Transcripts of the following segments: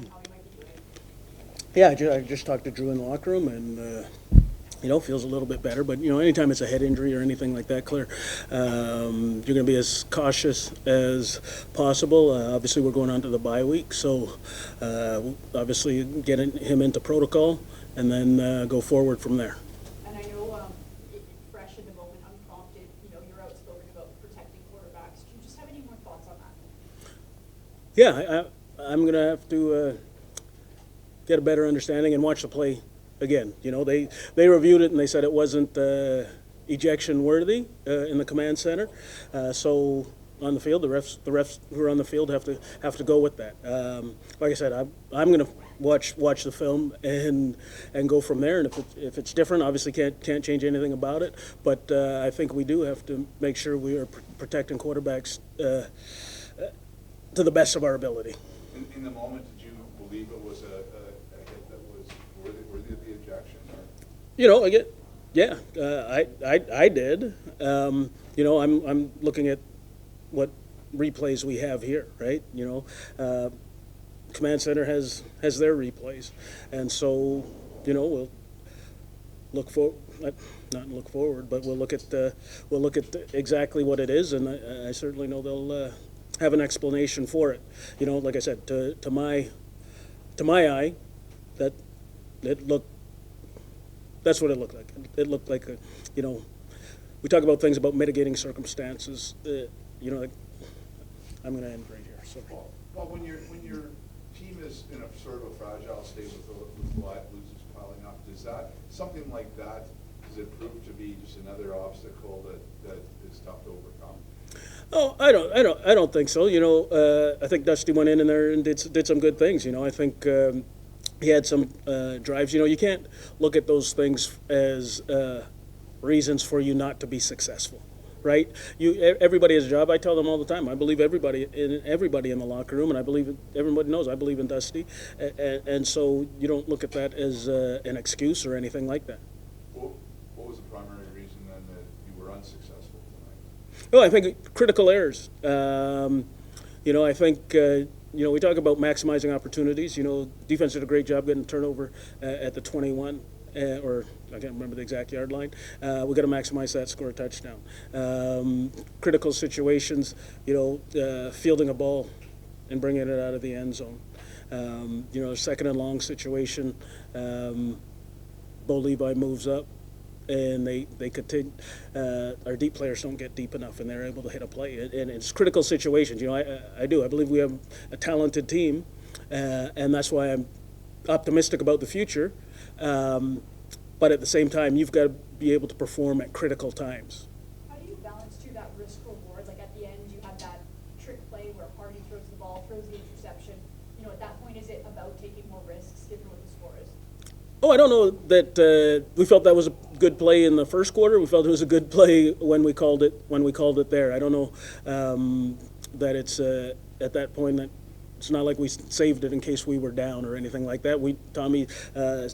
how he might be doing? Yeah, I just talked to Drew in the locker room, and feels a little bit better. But anytime it's a head injury or anything like that, Claire, you're going to be as cautious as possible. Obviously, we're going on to the bye week, so obviously getting him into protocol, and then go forward from there. And I know fresh in the moment, unprompted, you're outspoken about protecting quarterbacks. Do you just have any more thoughts on that? Yeah, I'm going to have to get a better understanding and watch the play again. They reviewed it and they said it wasn't ejection worthy in the command center. So on the field, the refs who are on the field have to go with that. Like I said, I'm going to watch the film and go from there. And if it's different, obviously can't change anything about it. But I think we do have to make sure we are protecting quarterbacks to the best of our ability. In the moment, did you believe it was a hit that was worthy of the ejection? I did. I'm looking at what replays we have here, right? Command Center has their replays, and so we'll look for not look forward, but we'll look at exactly what it is, and I certainly know they'll have an explanation for it. Like I said, to my eye, that it looked. That's what it looked like. It looked like we talk about things about mitigating circumstances. I'm going to end right here. Sorry. Well, when your team is in a sort of a fragile state with losers piling up, does that something like that? Does it prove to be just another obstacle that is tough to overcome? Oh, I don't think so. I think Dusty went in there and did some good things. I think he had some drives. You can't look at those things as reasons for you not to be successful, right? Everybody has a job. I tell them all the time. I believe everybody in the locker room, and I believe everybody knows I believe in Dusty, and so you don't look at that as an excuse or anything like that. What was the primary reason then that you were unsuccessful tonight? Well, I think critical errors. I think. We talk about maximizing opportunities. Defense did a great job getting a turnover at the 21, or I can't remember the exact yard line. We got to maximize that, score a touchdown. Critical situations, fielding a ball and bringing it out of the end zone. Second and long situation, Bo Levi moves up, and they continue. Our deep players don't get deep enough, and they're able to hit a play. And it's critical situations. I believe we have a talented team, and that's why I'm optimistic about the future. But at the same time, you've got to be able to perform at critical times. How do you balance that risk reward? Like at the end, you had that trick play where Hardy throws the ball, throws the interception. At that point, is it about taking more risks given what the score is? Oh, I don't know that we felt that was a good play in the first quarter. We felt it was a good play when we called it there. I don't know that it's at that point that it's not like we saved it in case we were down or anything like that. Tommy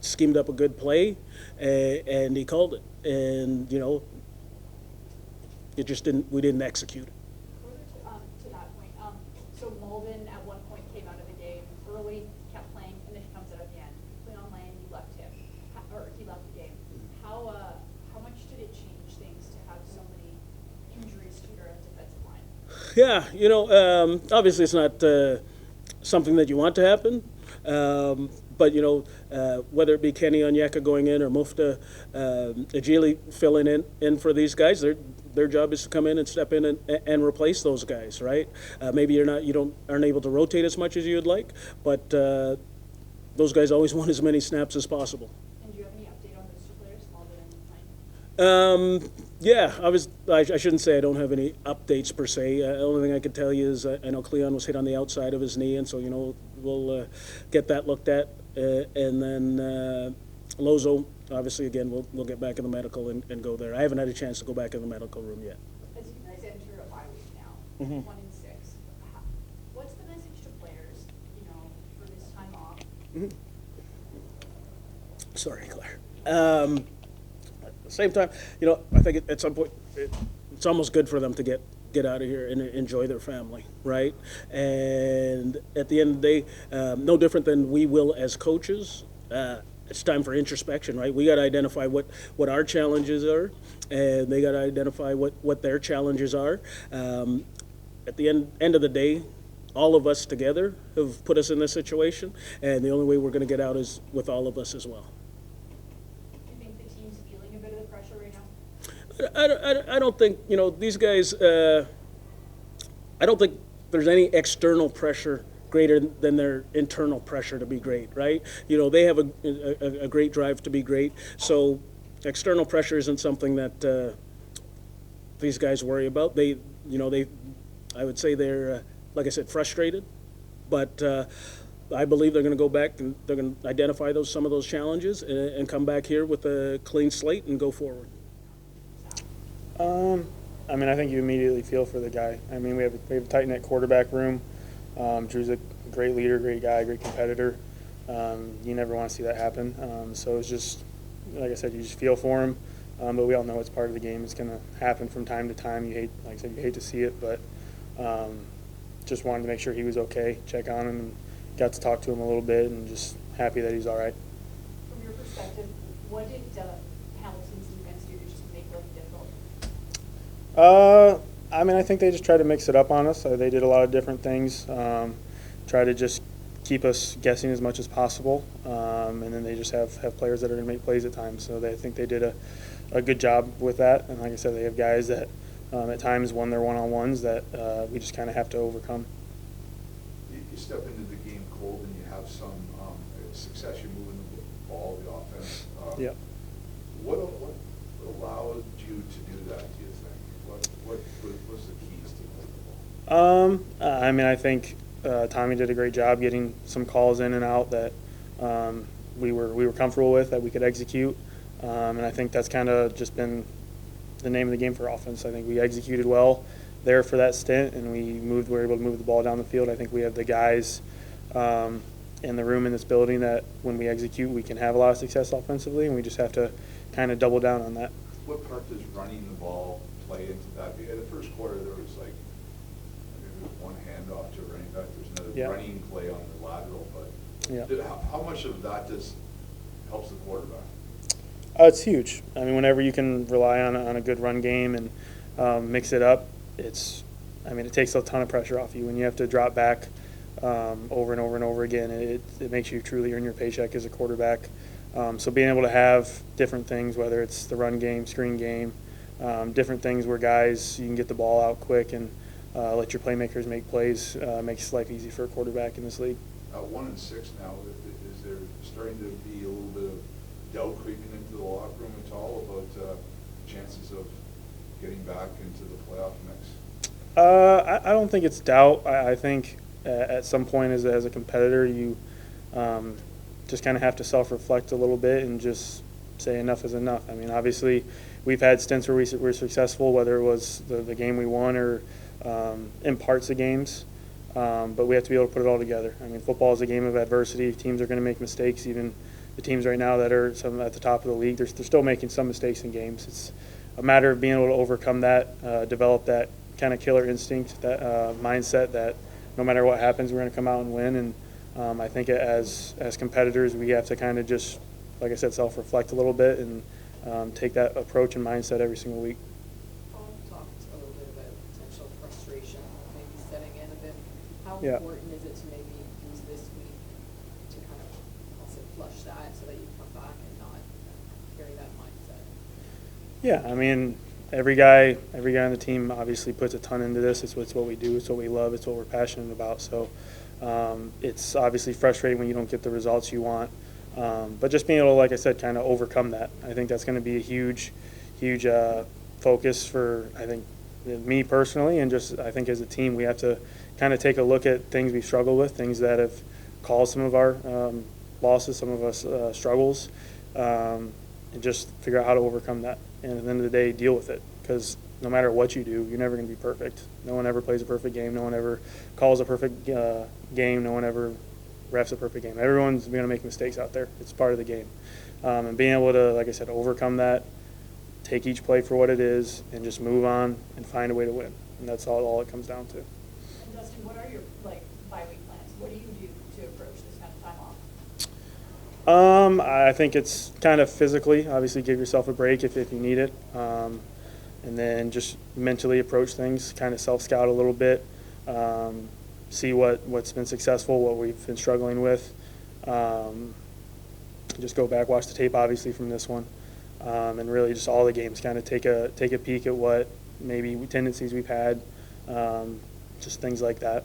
schemed up a good play and he called it, and it just didn't. We didn't execute it. To that point, so Malden at one point came out of the game early, kept playing, and then he comes out at the end. Leon Lang, you left him, or he left the game. How much did it change things to have so many injuries to your defensive line? Yeah, obviously it's not something that you want to happen, but whether it be Kenny Onyeka going in or Mufta Ajili filling in for these guys, their job is to come in and step in and replace those guys, right? Maybe aren't able to rotate as much as you'd like, but those guys always want as many snaps as possible. And do you have any update on those two players, Malden and Lang? Yeah, I shouldn't say I don't have any updates per se. The only thing I could tell you is I know Cleon was hit on the outside of his knee, and so we'll get that looked at, and then Lozo, obviously again we'll get back in the medical and go there. I haven't had a chance to go back in the medical room yet. As you guys enter a bye week now, 1-6, what's the message to players, for this time off? Sorry, Claire. At the same time, I think at some point it's almost good for them to get get out of here and enjoy their family, right? And at the end of the day, no different than we will as coaches. It's time for introspection, right? We got to identify what our challenges are, and they got to identify what their challenges are. At the end of the day, all of us together have put us in this situation, and the only way we're going to get out is with all of us as well. Do you think the team's feeling a bit of the pressure right now? I don't think, these guys, I don't think there's any external pressure greater than their internal pressure to be great, right? They have a great drive to be great. So external pressure isn't something that these guys worry about. I would say they're, like I said, frustrated, but I believe they're going to go back and they're going to identify some of those challenges and come back here with a clean slate and go forward. I think you immediately feel for the guy. We have a tight knit quarterback room. Drew's a great leader, great guy, great competitor. You never want to see that happen. So it's just, like I said, you just feel for him. But we all know it's part of the game. It's going to happen from time to time. You hate to see it, but just wanted to make sure he was okay, check on him, and got to talk to him a little bit, and just happy that he's all right. From your perspective, what did Hamilton's defense do to just make life difficult? I think they just tried to mix it up on us. They did a lot of different things, try to just keep us guessing as much as possible, and then they just have players that are going to make plays at times. So I think they did a good job with that. And like I said, they have guys that at times won their one-on-ones that we just kind of have to overcome. You step into the game cold and you have some success. You're moving the ball, the offense. Yeah. What allowed you to do that, do you think? What was the keys to the ball? I think Tommy did a great job getting some calls in and out that we were comfortable with, that we could execute. And I think that's kind of just been the name of the game for offense. I think we executed well there for that stint, and we were able to move the ball down the field. I think we have the guys in the room in this building that when we execute, we can have a lot of success offensively, and we just have to kind of double down on that. What part does running the ball play into that? In the first quarter, there was one handoff to a running back. There's another running play on the lateral, but how much of that helps the quarterback? It's huge. Whenever you can rely on a good run game and mix it up, it takes a ton of pressure off you. When you have to drop back over and over and over again, it makes you truly earn your paycheck as a quarterback. So being able to have different things, whether it's the run game, screen game, different things where guys, you can get the ball out quick and let your playmakers make plays, makes life easy for a quarterback in this league. 1-6 now, is there starting to be a little bit of doubt creeping into the locker room at all about chances of getting back into the playoff mix? I don't think it's doubt. I think at some point as a competitor, you just kind of have to self-reflect a little bit and just say enough is enough. Obviously, we've had stints where we were successful, whether it was the game we won or in parts of games, but we have to be able to put it all together. Football is a game of adversity. Teams are going to make mistakes. Even the teams right now that are some at the top of the league, they're still making some mistakes in games. It's a matter of being able to overcome that, develop that kind of killer instinct, that mindset that no matter what happens, we're going to come out and win. And I think as competitors, we have to kind of just, like I said, self-reflect a little bit and take that approach and mindset every single week. Paul talked a little bit about potential frustration maybe setting in a bit. How Yeah. important is it to maybe use this week to kind of also flush that so that you come back and not carry that mindset? Yeah, every guy on the team obviously puts a ton into this. It's what we do. It's what we love. It's what we're passionate about. So it's obviously frustrating when you don't get the results you want. But just being able to, like I said, kind of overcome that. I think that's going to be a huge focus for, I think, me personally, and just I think as a team we have to kind of take a look at things we've struggled with, things that have caused some of our losses, some of us struggles, and just figure out how to overcome that. And at the end of the day, deal with it, because no matter what you do, you're never going to be perfect. No one ever plays a perfect game. No one ever calls a perfect game. No one ever refs a perfect game. Everyone's going to make mistakes out there. It's part of the game. And being able to, like I said, overcome that, take each play for what it is, and just move on and find a way to win. and that's all it comes down to. And Dustin, what are your, like, bi-week plans? What do you do to approach this kind of time off? I think it's kind of physically, obviously give yourself a break if you need it. And then just mentally approach things, kind of self-scout a little bit, see what's been successful, what we've been struggling with. Just go back, watch the tape, obviously, from this one, and really just all the games, kind of take a peek at what maybe tendencies we've had, just things like that.